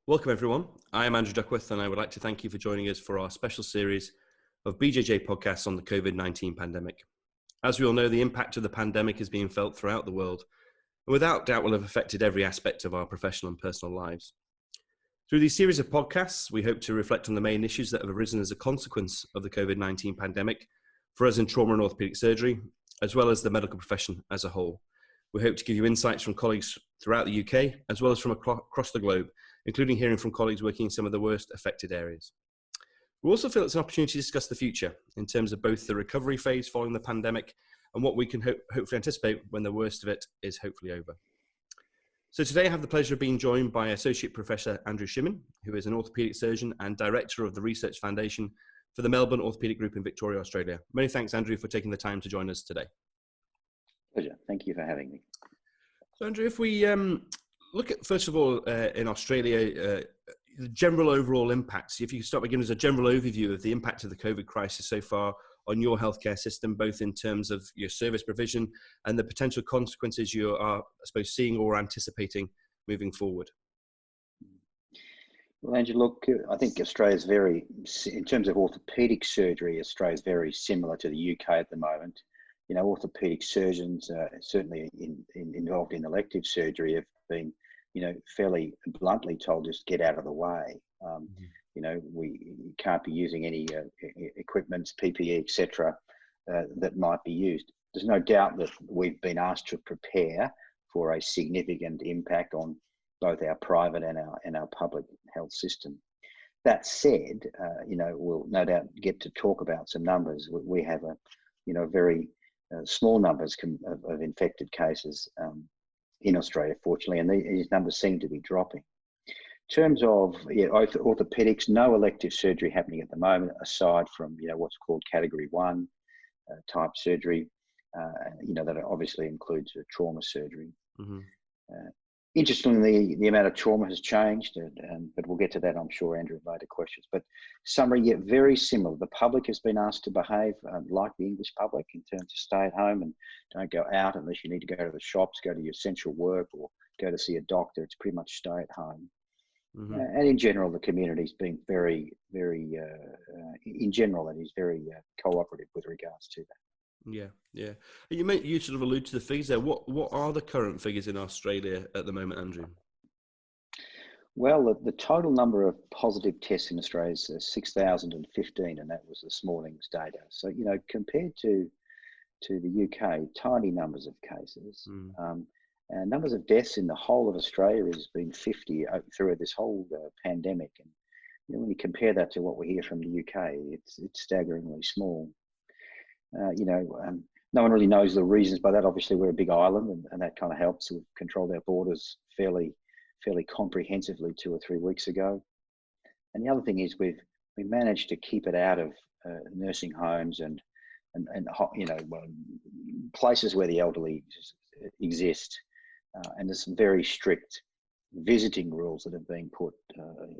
Welcome everyone. I am Andrew Duckworth and I would like to thank you for joining us for our special series of BJJ podcasts on the COVID-19 pandemic. As we all know, the impact of the pandemic is being felt throughout the world and without doubt will have affected every aspect of our professional and personal lives. Through these series of podcasts, we hope to reflect on the main issues that have arisen as a consequence of the COVID-19 pandemic for us in trauma and orthopedic surgery, as well as the medical profession as a whole. We hope to give you insights from colleagues throughout the UK, as well as from across the globe, including hearing from colleagues working in some of the worst affected areas. We also feel it's an opportunity to discuss the future in terms of both the recovery phase following the pandemic and what we can hopefully anticipate when the worst of it is hopefully over. So today I have the pleasure of being joined by Associate Professor Andrew Shimmin, who is an orthopedic surgeon and Director of the Research Foundation for the Melbourne Orthopedic Group in Victoria, Australia. Many thanks, Andrew, for taking the time to join us today. Pleasure. Thank you for having me. So, Andrew, if we look at, first of all, in Australia, the general overall impacts, if you could start by giving us a general overview of the impact of the COVID crisis so far on your healthcare system, both in terms of your service provision and the potential consequences you are, I suppose, seeing or anticipating moving forward. Well, Andrew, look, I think Australia's in terms of orthopedic surgery, Australia's very similar to the UK at the moment. You know, orthopedic surgeons, certainly involved in elective surgery, have been, fairly bluntly told just get out of the way. You know, we can't be using any equipment, PPE, etc., that might be used. There's no doubt that we've been asked to prepare for a significant impact on both our private and our public health system. That said, we'll no doubt get to talk about some numbers. We have very small numbers of infected cases in Australia, fortunately, and these numbers seem to be dropping. In terms of orthopedics, no elective surgery happening at the moment, aside from what's called Category 1 type surgery. That obviously includes trauma surgery. Mm-hmm. Interestingly, the amount of trauma has changed, but we'll get to that, I'm sure, Andrew, in later questions. But summary, yet very similar. The public has been asked to behave like the English public in terms of stay at home and don't go out unless you need to go to the shops, go to your essential work, or go to see a doctor. It's pretty much stay at home. Mm-hmm. And in general, the community's been very, very, in general, it is very cooperative with regards to that. Yeah. You sort of allude to the figures there. What are the current figures in Australia at the moment, Andrew? Well, the total number of positive tests in Australia is 6,015, and that was this morning's data. So, compared to the UK, tiny numbers of cases. And numbers of deaths in the whole of Australia has been 50 through this whole pandemic. And when you compare that to what we hear from the UK, it's staggeringly small. No one really knows the reasons by that. Obviously, we're a big island, and that kind of helps. We've controlled our borders fairly comprehensively 2 or 3 weeks ago. And the other thing is we managed to keep it out of nursing homes and places where the elderly exist. And there's some very strict visiting rules that have been put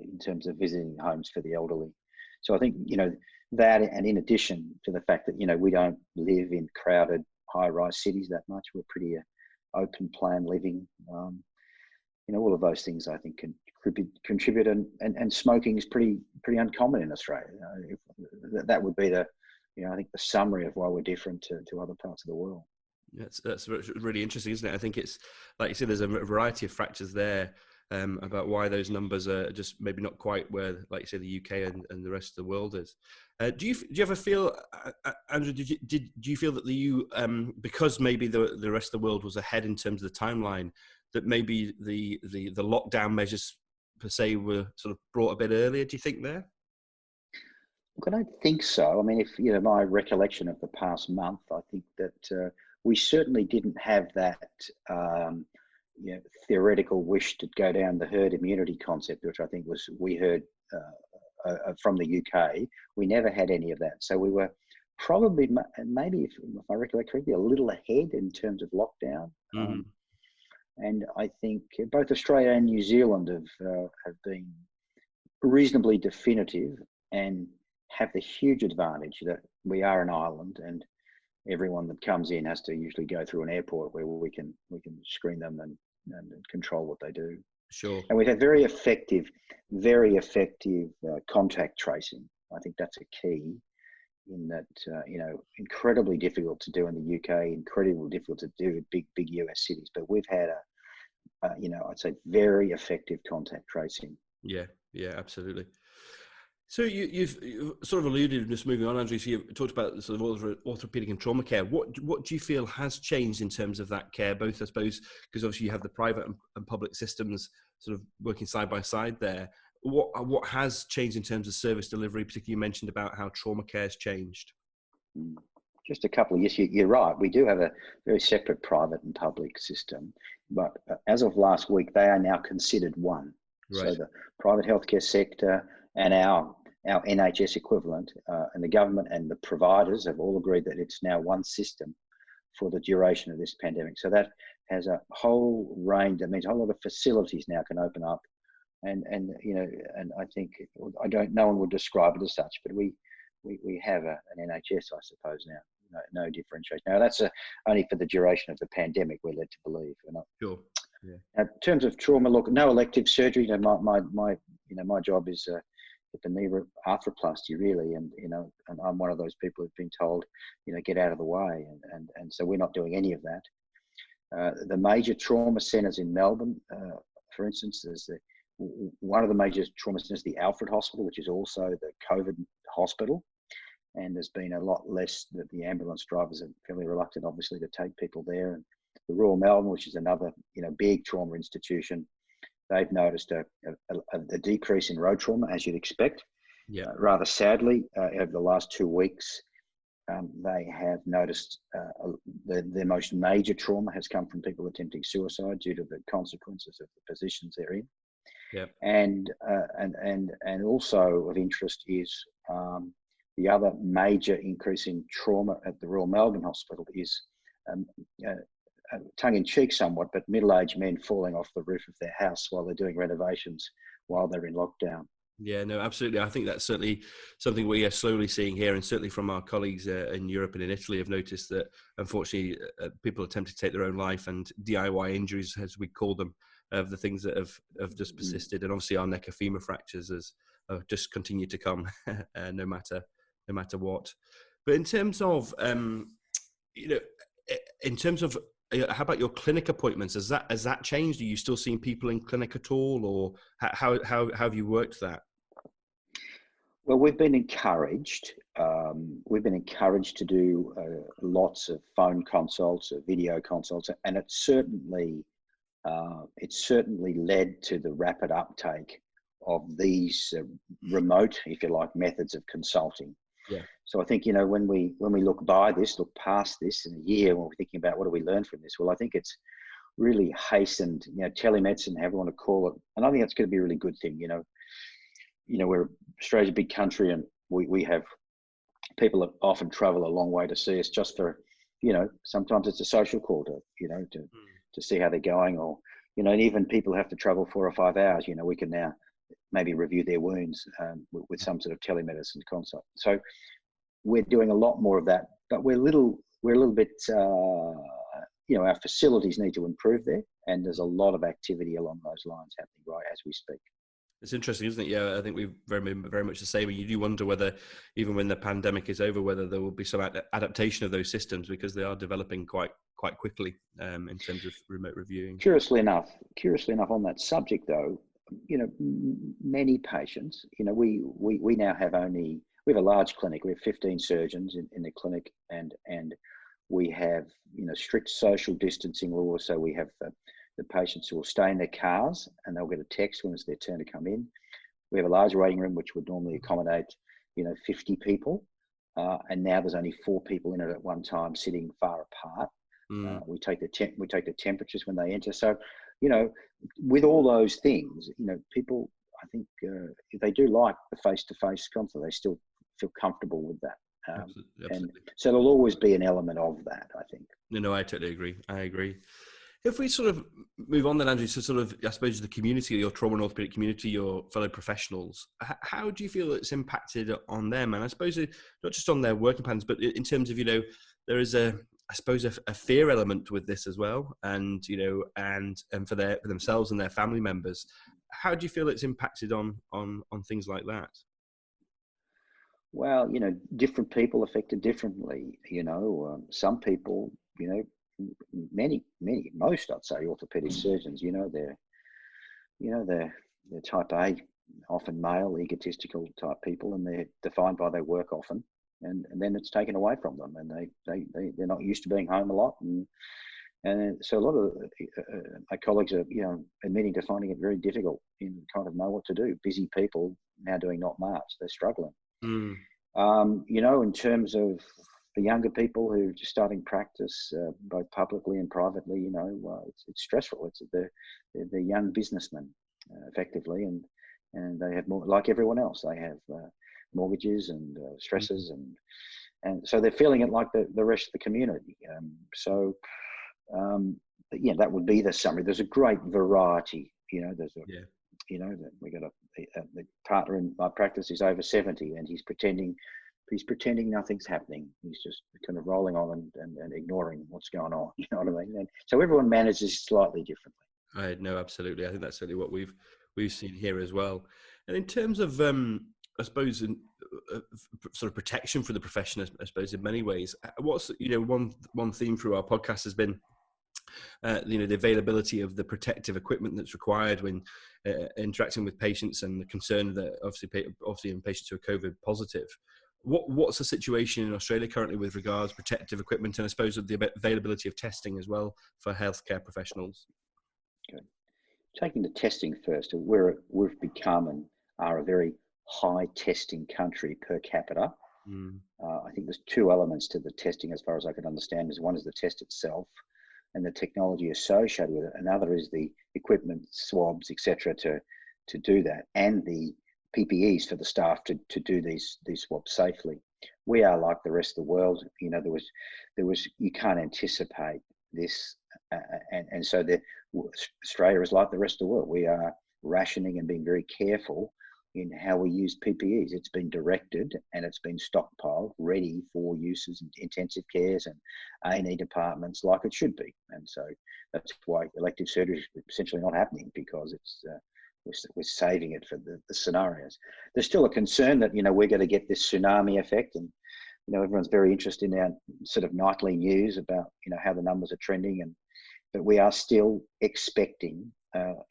in terms of visiting homes for the elderly. So I think, that, and in addition to the fact that, we don't live in crowded high-rise cities that much, we're pretty open plan living. All of those things I think can contribute, and smoking is pretty uncommon in Australia. That would be I think the summary of why we're different to other parts of the world. That's really interesting, isn't it? I think it's, like you said, there's a variety of factors there about why those numbers are just maybe not quite where, like you say, the UK and the rest of the world is. Do you ever feel, Andrew, do you feel that because maybe the rest of the world was ahead in terms of the timeline, that maybe the lockdown measures per se were sort of brought a bit earlier? Do you think there? Look, I don't think so. I mean, if my recollection of the past month, I think that we certainly didn't have that theoretical wish to go down the herd immunity concept, which I think we heard from the UK. We never had any of that. So we were probably, maybe if I recollect correctly, a little ahead in terms of lockdown. Mm-hmm. And I think both Australia and New Zealand have been reasonably definitive and have the huge advantage that we are an island, and everyone that comes in has to usually go through an airport where we can screen them and control what they do. Sure. And we've had very effective contact tracing. I think that's a key in that, incredibly difficult to do in the UK, incredibly difficult to do in big US cities. But we've had I'd say very effective contact tracing. Yeah, absolutely. So you've sort of alluded, just moving on, Andrew, so you've talked about sort of orthopedic and trauma care. What do you feel has changed in terms of that care, both, I suppose, because obviously you have the private and public systems sort of working side by side there. What has changed in terms of service delivery? Particularly, you mentioned about how trauma care has changed. Just a couple of years, you're right. We do have a very separate private and public system, but as of last week, they are now considered one. Right. So the private healthcare sector and our NHS equivalent and the government and the providers have all agreed that it's now one system for the duration of this pandemic. So that has a whole range. That means a whole lot of facilities now can open up, and I think no one would describe it as such, but we have an NHS, I suppose now. No differentiation. Now that's only for the duration of the pandemic, we're led to believe. Sure. Yeah. Now, in terms of trauma, look, no elective surgery. My job is at the knee arthroplasty really, and I'm one of those people who've been told, get out of the way, and so we're not doing any of that. The major trauma centres in Melbourne, for instance, there's one of the major trauma centres, the Alfred Hospital, which is also the COVID hospital. And there's been a lot less that the ambulance drivers are fairly reluctant, obviously, to take people there. And the Royal Melbourne, which is another, big trauma institution, they've noticed a decrease in road trauma, as you'd expect. Yeah. Rather sadly, over the last 2 weeks, they have noticed their most major trauma has come from people attempting suicide due to the consequences of the positions they're in. Yep. And also of interest is the other major increase in trauma at the Royal Melbourne Hospital is, tongue-in-cheek somewhat, but middle-aged men falling off the roof of their house while they're doing renovations while they're in lockdown. Yeah, no, absolutely. I think that's certainly something we are slowly seeing here, and certainly from our colleagues in Europe and in Italy have noticed that, unfortunately, people attempt to take their own life, and DIY injuries, as we call them, of the things that have just persisted. And obviously our neck of femur fractures have just continued to come no matter what. But in terms of, how about your clinic appointments? Has that changed? Are you still seeing people in clinic at all, or how have you worked that? Well, we've been encouraged. We've been encouraged to do lots of phone consults, or video consults, and it's certainly led to the rapid uptake of these remote, if you like, methods of consulting. Yeah. So I think, when we look past this in a year, when we're thinking about what do we learn from this, well, I think it's really hastened, telemedicine, however you want to call it. And I think that's going to be a really good thing. Australia's a big country, and we have people that often travel a long way to see us just for, sometimes it's a social call to see how they're going, or, and even people who have to travel 4 or 5 hours, we can now maybe review their wounds with some sort of telemedicine consult. So we're doing a lot more of that, but we're a little bit, our facilities need to improve there, and there's a lot of activity along those lines happening right as we speak. It's interesting, isn't it? Yeah, I think we're very much the same. You do wonder whether, even when the pandemic is over, whether there will be some adaptation of those systems, because they are developing quite quickly in terms of remote reviewing. Curiously enough, on that subject, though, many patients, we now have we have a large clinic. We have 15 surgeons in the clinic, and we have, strict social distancing rules. So we have the patients who will stay in their cars, and they'll get a text when it's their turn to come in. We have a large waiting room, which would normally accommodate, 50 people. And now there's only 4 people in it at one time, sitting far apart. We take the temperatures when they enter. So, with all those things, people, I think, if they do like the face-to-face consult, they still feel comfortable with that. Absolutely. And so there'll always be an element of that, I think. No, I totally agree. I agree. If we sort of move on then, Andrew, to sort of, I suppose, the community, your trauma and orthopedic community, your fellow professionals, how do you feel it's impacted on them? And I suppose not just on their working patterns, but in terms of, there is a I suppose, a fear element with this as well, and and for themselves and their family members. How do you feel it's impacted on things like that? Well, different people affected differently. Some people, most, I'd say, orthopedic surgeons, they're type A, often male, egotistical type people, and they're defined by their work often, and then it's taken away from them, and they're not used to being home a lot, and so a lot of my colleagues are, admitting to finding it very difficult in kind of know what to do. Busy people now doing not much, they're struggling. Mm. In terms of the younger people who are just starting practice, both publicly and privately, it's stressful. It's the young businessmen, effectively, and they have more, like everyone else, they have mortgages and stresses, and so they're feeling it like the rest of the community. That would be the summary. There's a great variety. We got the partner in my practice is over 70, and he's pretending nothing's happening. He's just kind of rolling on and ignoring what's going on. You know what I mean? And so everyone manages slightly differently. No, absolutely. I think that's certainly what we've seen here as well. And in terms of, I suppose, sort of protection for the profession, I suppose, in many ways, what's one theme through our podcast has been the availability of the protective equipment that's required when interacting with patients, and the concern that obviously in patients who are COVID positive. What's the situation in Australia currently with regards to protective equipment, and I suppose of the availability of testing as well for healthcare professionals? Okay. Taking the testing first, we've become and are a very high testing country per capita. I think there's two elements to the testing, as far as I can understand. One is the test itself and the technology associated with it. Another is the equipment, swabs, etc., to do that, and the PPEs for the staff to do these swabs safely. We are like the rest of the world. There was you can't anticipate this, and so Australia is like the rest of the world. We are rationing and being very careful in how we use PPEs. It's been directed and it's been stockpiled, ready for uses in intensive cares and A&E departments, like it should be. And so that's why elective surgery is essentially not happening, because we're saving it for the scenarios. There's still a concern that we're going to get this tsunami effect, and everyone's very interested in our sort of nightly news about how the numbers are trending, but we are still expecting a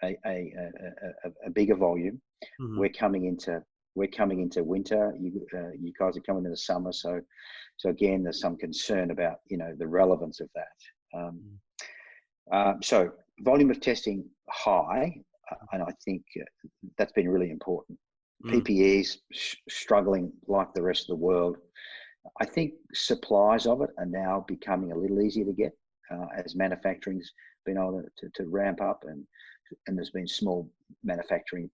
bigger volume. Mm-hmm. We're coming into winter. You guys are coming into summer, so again, there's some concern about the relevance of that. So volume of testing high, and I think that's been really important. PPEs struggling like the rest of the world. I think supplies of it are now becoming a little easier to get as manufacturing's been able to ramp up, and there's been small manufacturers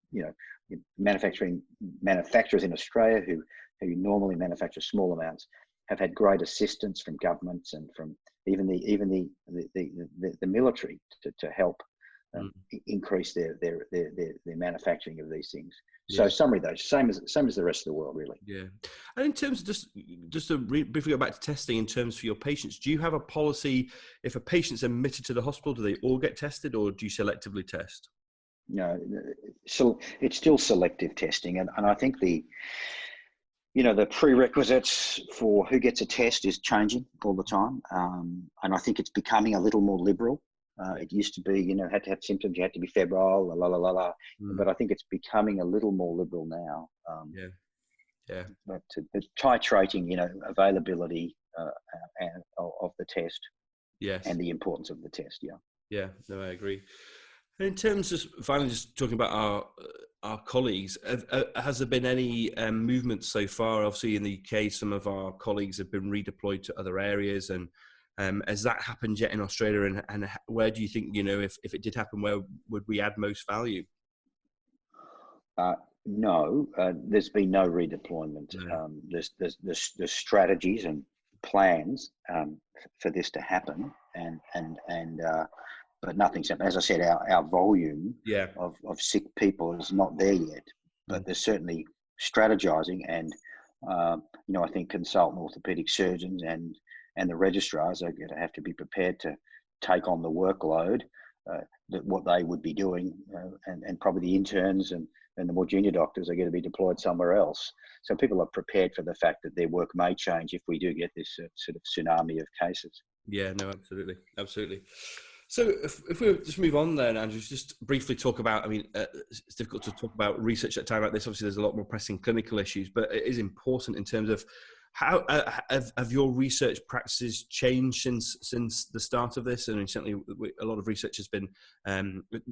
in Australia who normally manufacture small amounts have had great assistance from governments and from even the military to help increase their manufacturing of these things. So summary though, same as the rest of the world, really. Yeah. And in terms of just to briefly go back to testing, in terms for your patients, do you have a policy if a patient's admitted to the hospital, do they all get tested, or do you selectively test? No, so it's still selective testing, and I think the prerequisites for who gets a test is changing all the time, and I think it's becoming a little more liberal. It used to be, had to have symptoms, you had to be febrile, but I think it's becoming a little more liberal now. But titrating, availability of the test, and the importance of the test. Yeah, no, I agree. And in terms of finally, just talking about our colleagues, has there been any movement so far? Obviously, in the UK, some of our colleagues have been redeployed to other areas, and has that happened yet in Australia? And where do you think, if it did happen, where would we add most value? No, there's been no redeployment. No. There's strategies and plans for this to happen, but nothing's happened. As I said, our volume of sick people is not there yet, but there's certainly strategizing, and I think consultant orthopedic surgeons and the registrars are going to have to be prepared to take on the workload that what they would be doing, and probably the interns and the more junior doctors are going to be deployed somewhere else. So people are prepared for the fact that their work may change if we do get this sort of tsunami of cases. Yeah, no, absolutely, absolutely. So if we just move on then, Andrew, just briefly talk about, I mean, it's difficult to talk about research at a time like this. Obviously, there's a lot more pressing clinical issues, but it is important in terms of how have your research practices changed since the start of this? And certainly a lot of research has been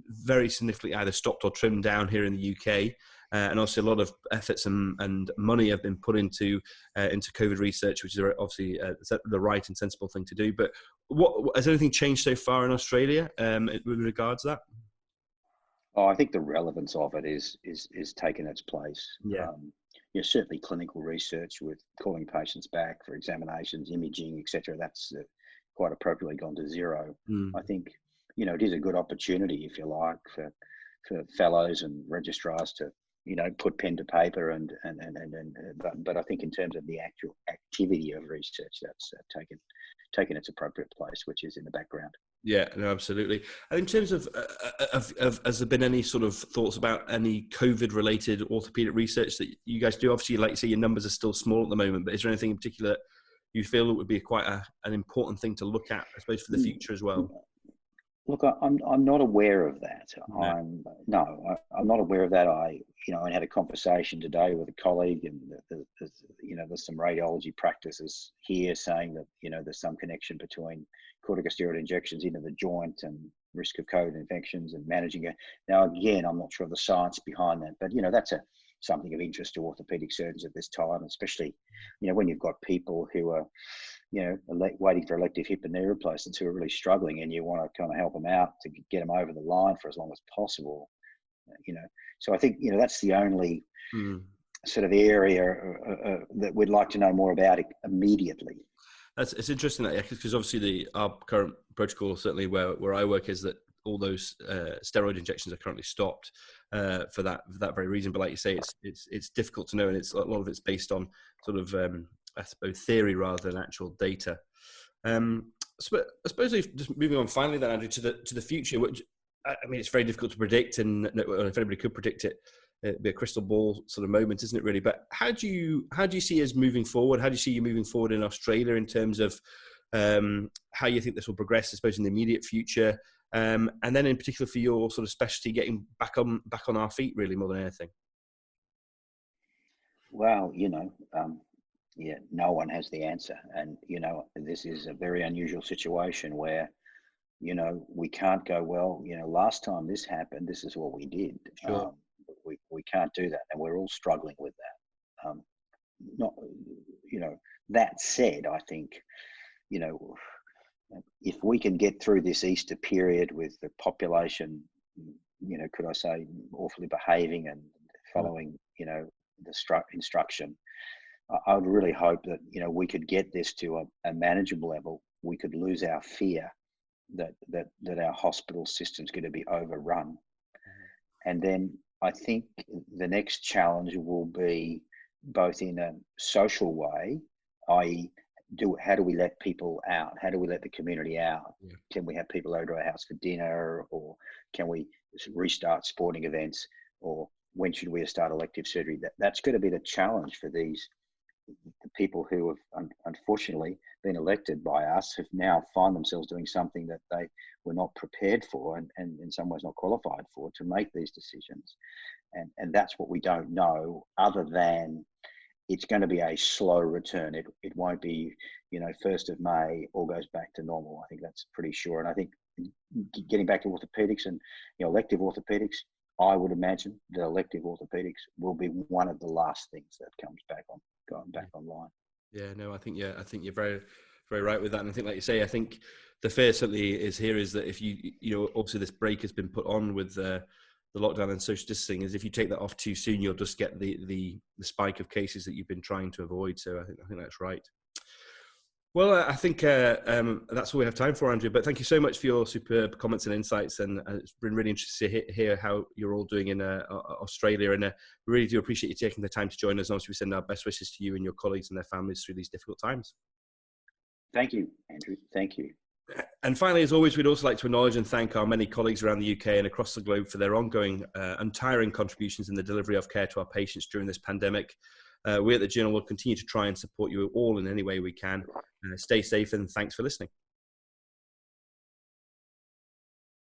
very significantly either stopped or trimmed down here in the UK. And also a lot of efforts and money have been put into COVID research, which is obviously the right and sensible thing to do. But what has anything changed so far in Australia with regards to that? Oh, I think the relevance of it is taken its place. Yeah. Certainly clinical research with calling patients back for examinations, imaging, etc. That's quite appropriately gone to zero. I think it is a good opportunity, if you like, for fellows and registrars to put pen to paper but I think in terms of the actual activity of research, that's taken its appropriate place, which is in the background. Yeah, no, absolutely. And in terms of has there been any sort of thoughts about any COVID-related orthopedic research that you guys do? Obviously, like you say, your numbers are still small at the moment, but is there anything in particular you feel it would be quite an important thing to look at, I suppose, for the future as well? Look, I'm not aware of that. No. I'm not aware of that. I had a conversation today with a colleague, and there's some radiology practices here saying that there's some connection between corticosteroid injections into the joint and risk of COVID infections and managing it. Now, again, I'm not sure of the science behind that, but that's something of interest to orthopedic surgeons at this time, especially when you've got people who are waiting for elective hip and knee replacements who are really struggling, and you want to kind of help them out to get them over the line for as long as possible. So I think that's the only sort of area that we'd like to know more about immediately. It's interesting that, because obviously our current protocol, certainly where I work, is that all those steroid injections are currently stopped for that very reason. But like you say, it's difficult to know, and a lot of it's based on sort of I suppose theory rather than actual data. So I suppose just moving on finally then, Andrew, to the future, which I mean it's very difficult to predict, and if anybody could predict it, it'd be a crystal ball sort of moment, isn't it, really? But how do you see us moving forward? How do you see you moving forward in Australia in terms of how you think this will progress, I suppose, in the immediate future, and then in particular for your sort of specialty getting back on our feet, really, more than anything? Well, no one has the answer, and this is a very unusual situation where we can't go, well, last time this happened, this is what we did. Sure. We can't do that, and we're all struggling with that. Not, that said, I think, if we can get through this Easter period with the population, could I say, awfully behaving and following, the instruction, I would really hope that, we could get this to a manageable level. We could lose our fear that our hospital system's going to be overrun. And then I think the next challenge will be both in a social way, i.e., how do we let people out? How do we let the community out? Yeah. Can we have people over to our house for dinner, or can we restart sporting events, or when should we start elective surgery? That's going to be the challenge for the people who have unfortunately been elected by us, have now find themselves doing something that they were not prepared for and in some ways not qualified for, to make these decisions. And that's what we don't know, other than it's going to be a slow return. It won't be, 1st of May, all goes back to normal. I think that's pretty sure. And I think getting back to orthopedics and elective orthopedics, I would imagine that elective orthopedics will be one of the last things that comes back online. Yeah, no, I think you're very, very right with that. And I think, like you say, I think the fear certainly is that if obviously this break has been put on with the lockdown and social distancing, is if you take that off too soon, you'll just get the spike of cases that you've been trying to avoid. So I think that's right. Well, I think that's all we have time for, Andrew. But thank you so much for your superb comments and insights. And it's been really interesting to hear how you're all doing in Australia. And we really do appreciate you taking the time to join us. And obviously, we send our best wishes to you and your colleagues and their families through these difficult times. Thank you, Andrew. Thank you. And finally, as always, we'd also like to acknowledge and thank our many colleagues around the UK and across the globe for their ongoing, untiring contributions in the delivery of care to our patients during this pandemic. We at the Journal will continue to try and support you all in any way we can. Stay safe and thanks for listening.